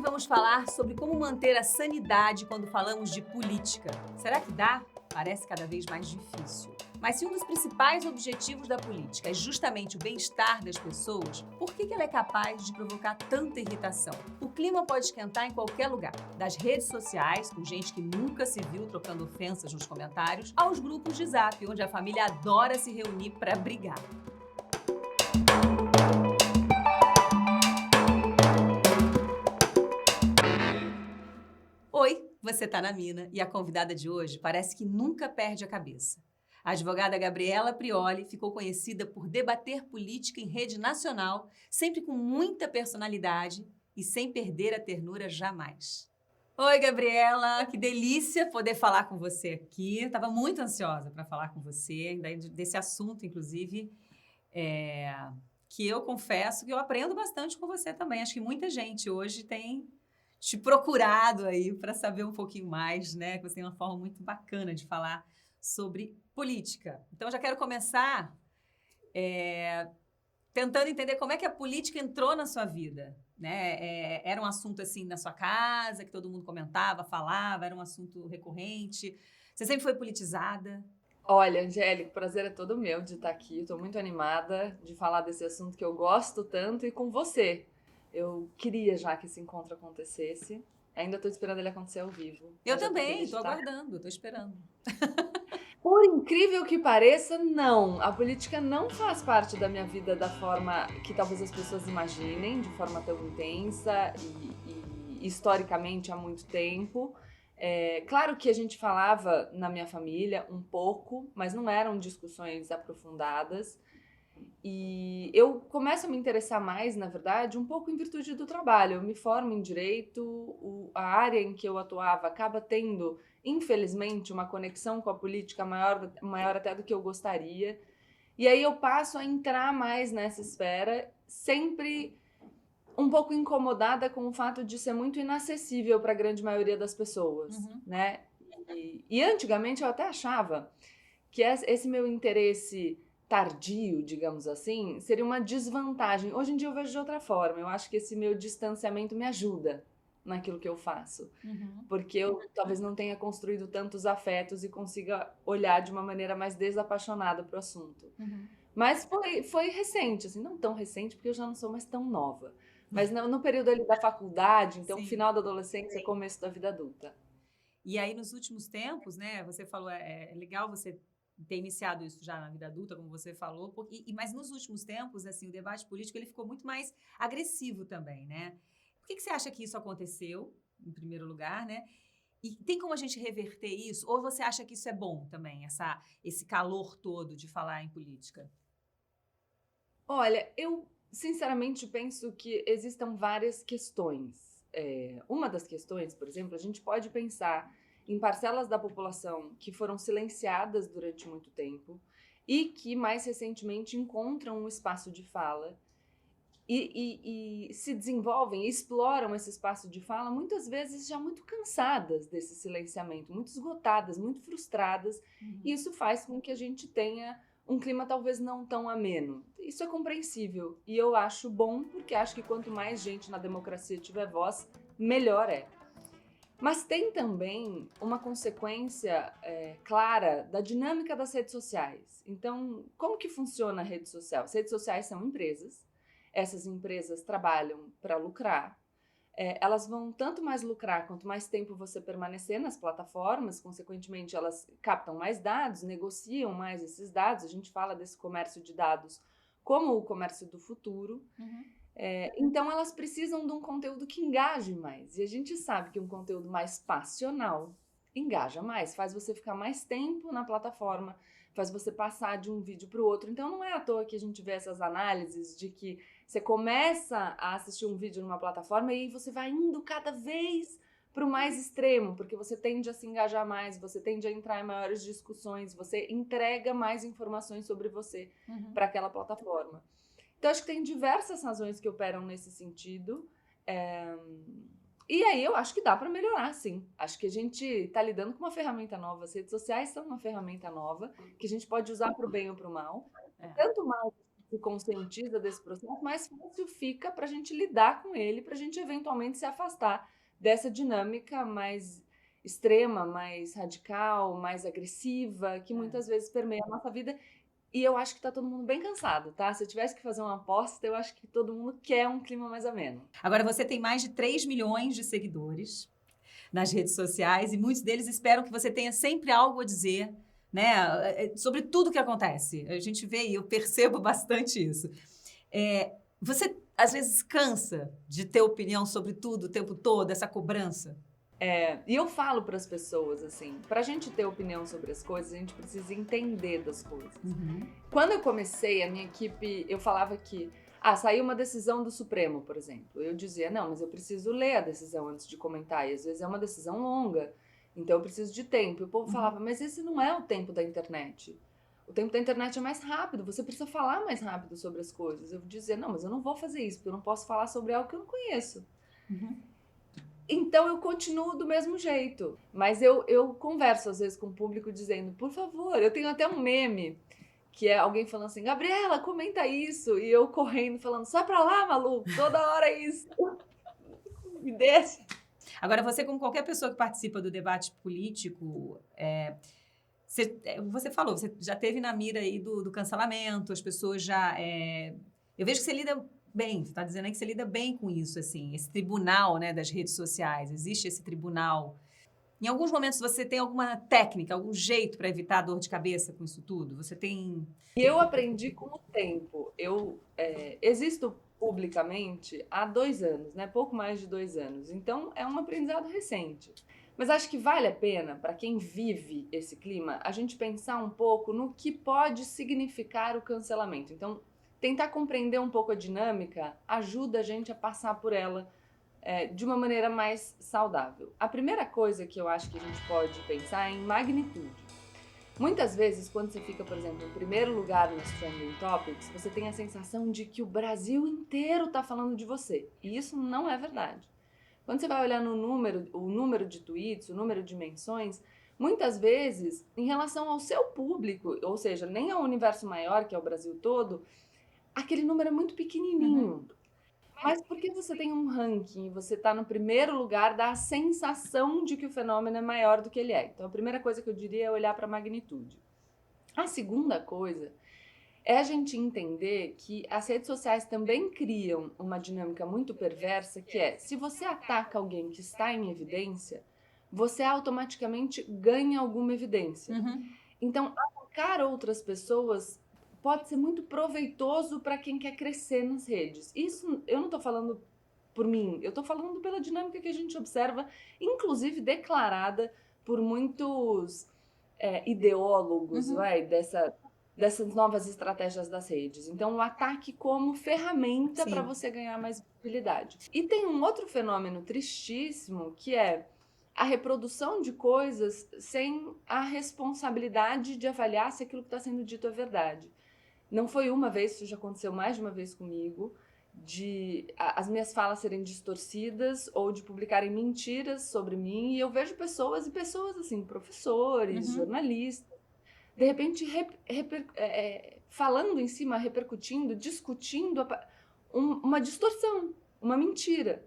vamos falar sobre como manter a sanidade quando falamos de política. Será que dá? Parece cada vez mais difícil. Mas se um dos principais objetivos da política é justamente o bem-estar das pessoas, por que ela é capaz de provocar tanta irritação? O clima pode esquentar em qualquer lugar, das redes sociais, com gente que nunca se viu trocando ofensas nos comentários, aos grupos de zap, onde a família adora se reunir para brigar. Oi, você tá na Mina e a convidada de hoje parece que nunca perde a cabeça. A advogada Gabriela Prioli ficou conhecida por debater política em rede nacional, sempre com muita personalidade e sem perder a ternura jamais. Oi, Gabriela, que delícia poder falar com você aqui. Estava muito ansiosa para falar com você, ainda desse assunto, inclusive, que eu confesso que eu aprendo bastante com você também. Acho que muita gente hoje tem te procurado aí para saber um pouquinho mais, né? Que você tem uma forma muito bacana de falar sobre política. Então, já quero começar tentando entender como é que a política entrou na sua vida, né? Era um assunto assim na sua casa, que todo mundo comentava, falava, era um assunto recorrente. Você sempre foi politizada? Olha, Angélica, o prazer é todo meu de estar aqui. Estou muito animada de falar desse assunto que eu gosto tanto e com você. Eu queria já que esse encontro acontecesse. Ainda estou esperando ele acontecer ao vivo. Eu Mas já estou também, feliz de estou estar. aguardando, estou esperando. Por incrível que pareça, não. A política não faz parte da minha vida da forma que talvez as pessoas imaginem, de forma tão intensa e historicamente há muito tempo. Claro que a gente falava na minha família um pouco, mas não eram discussões aprofundadas. E eu começo a me interessar mais, na verdade, um pouco em virtude do trabalho. Eu me formo em direito, a área em que eu atuava acaba tendo, infelizmente, uma conexão com a política maior até do que eu gostaria. E aí eu passo a entrar mais nessa esfera, sempre um pouco incomodada com o fato de ser muito inacessível para a grande maioria das pessoas, Uhum. né? E antigamente eu até achava que esse meu interesse tardio, digamos assim, seria uma desvantagem. Hoje em dia eu vejo de outra forma. Eu acho que esse meu distanciamento me ajuda naquilo que eu faço. Uhum. Porque eu talvez não tenha construído tantos afetos e consiga olhar de uma maneira mais desapaixonada para o assunto. Uhum. Mas foi recente, assim, não tão recente, porque eu já não sou mais tão nova. Mas no período ali da faculdade, então Sim. final da adolescência, começo da vida adulta. E aí, nos últimos tempos, né, você falou, é legal você ter iniciado isso já na vida adulta, como você falou, mas nos últimos tempos, assim, o debate político ele ficou muito mais agressivo também, né? Por que você acha que isso aconteceu, em primeiro lugar, né? E tem como a gente reverter isso? Ou você acha que isso é bom também, esse calor todo de falar em política? Olha, eu sinceramente penso que existam várias questões. Uma das questões, por exemplo, a gente pode pensar em parcelas da população que foram silenciadas durante muito tempo e que mais recentemente encontram um espaço de fala e se desenvolvem, exploram esse espaço de fala, muitas vezes já muito cansadas desse silenciamento, muito esgotadas, muito frustradas, e Uhum. isso faz com que a gente tenha um clima talvez não tão ameno. Isso é compreensível e eu acho bom, porque acho que quanto mais gente na democracia tiver voz, melhor é. Mas tem também uma consequência clara da dinâmica das redes sociais. Então, como que funciona a rede social? As redes sociais são empresas, essas empresas trabalham para lucrar, elas vão tanto mais lucrar quanto mais tempo você permanecer nas plataformas, consequentemente elas captam mais dados, negociam mais esses dados, a gente fala desse comércio de dados como o comércio do futuro. Uhum. Então elas precisam de um conteúdo que engaje mais. E a gente sabe que um conteúdo mais passional engaja mais, faz você ficar mais tempo na plataforma, faz você passar de um vídeo para o outro. Então não é à toa que a gente vê essas análises de que você começa a assistir um vídeo numa plataforma e aí você vai indo cada vez para o mais extremo, porque você tende a se engajar mais, você tende a entrar em maiores discussões, você entrega mais informações sobre você Uhum. para aquela plataforma. Então, acho que tem diversas razões que operam nesse sentido. E aí eu acho que dá para melhorar, sim. Acho que a gente está lidando com uma ferramenta nova. As redes sociais são uma ferramenta nova que a gente pode usar para o bem ou para o mal. É. Tanto mal se conscientiza desse processo, mais fácil fica para a gente lidar com ele, para a gente eventualmente se afastar dessa dinâmica mais extrema, mais radical, mais agressiva, que muitas vezes permeia a nossa vida. E eu acho que tá todo mundo bem cansado, tá? Se eu tivesse que fazer uma aposta, eu acho que todo mundo quer um clima mais ameno. Agora, você tem mais de 3 milhões de seguidores nas redes sociais e muitos deles esperam que você tenha sempre algo a dizer, né, sobre tudo que acontece. A gente vê e eu percebo bastante isso. Você, às vezes, cansa de ter opinião sobre tudo o tempo todo, essa cobrança? E eu falo para as pessoas, assim, pra gente ter opinião sobre as coisas, a gente precisa entender das coisas. Quando eu comecei, a minha equipe, eu falava que, saiu uma decisão do Supremo, por exemplo. Eu dizia, não, mas eu preciso ler a decisão antes de comentar, e às vezes é uma decisão longa, então eu preciso de tempo. E o povo falava, mas esse não é o tempo da internet. O tempo da internet é mais rápido, você precisa falar mais rápido sobre as coisas. Eu dizia, não, mas eu não vou fazer isso, porque eu não posso falar sobre algo que eu não conheço. Então eu continuo do mesmo jeito, mas eu converso às vezes com o público dizendo, por favor, eu tenho até um meme, que é alguém falando assim, Gabriela, comenta isso, e eu correndo falando, sai pra lá, maluco, toda hora é isso, me deixa. Agora, você, como qualquer pessoa que participa do debate político, você falou, você já teve na mira aí do cancelamento, as pessoas já... eu vejo que você lida bem, você está dizendo aí que você lida bem com isso, assim, esse tribunal, né, das redes sociais, existe esse tribunal. Em alguns momentos você tem alguma técnica, algum jeito para evitar dor de cabeça com isso tudo? Você tem... E eu aprendi com o tempo. Eu existo publicamente há 2 anos, né? Pouco mais de 2 anos. Então, é um aprendizado recente. Mas acho que vale a pena, para quem vive esse clima, a gente pensar um pouco no que pode significar o cancelamento. Então, tentar compreender um pouco a dinâmica ajuda a gente a passar por ela de uma maneira mais saudável. A primeira coisa que eu acho que a gente pode pensar é em magnitude. Muitas vezes, quando você fica, por exemplo, em primeiro lugar nos Trending Topics, você tem a sensação de que o Brasil inteiro está falando de você. E isso não é verdade. Quando você vai olhar no o número de tweets, o número de menções, muitas vezes, em relação ao seu público, ou seja, nem ao universo maior, que é o Brasil todo, aquele número é muito pequenininho. Mas porque você tem um ranking, você está no primeiro lugar, dá a sensação de que o fenômeno é maior do que ele é. Então, a primeira coisa que eu diria é olhar para a magnitude. A segunda coisa é a gente entender que as redes sociais também criam uma dinâmica muito perversa, que é, se você ataca alguém que está em evidência, você automaticamente ganha alguma evidência. Então, atacar outras pessoas pode ser muito proveitoso para quem quer crescer nas redes. Isso eu não estou falando por mim, eu estou falando pela dinâmica que a gente observa, inclusive declarada por muitos ideólogos dessas novas estratégias das redes. Então, o ataque como ferramenta para você ganhar mais visibilidade. E tem um outro fenômeno tristíssimo, que é a reprodução de coisas sem a responsabilidade de avaliar se aquilo que está sendo dito é verdade. Não foi uma vez, isso já aconteceu mais de uma vez comigo, de as minhas falas serem distorcidas ou de publicarem mentiras sobre mim, e eu vejo pessoas assim, professores, jornalistas, de repente falando em cima, repercutindo, discutindo uma distorção, uma mentira.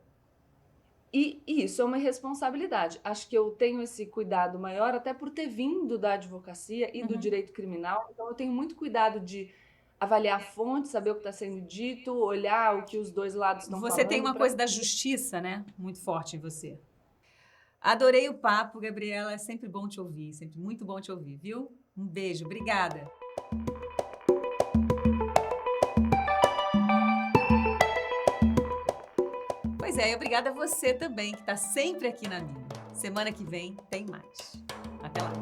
E isso é uma irresponsabilidade. Acho que eu tenho esse cuidado maior até por ter vindo da advocacia e do direito criminal, então eu tenho muito cuidado de avaliar a fonte, saber o que está sendo dito, olhar o que os dois lados estão falando. Você tem uma coisa da justiça, né? Muito forte em você. Adorei o papo, Gabriela. É sempre bom te ouvir, sempre muito bom te ouvir, viu? Um beijo, obrigada. Pois é, e obrigada a você também, que está sempre aqui na minha. Semana que vem tem mais. Até lá.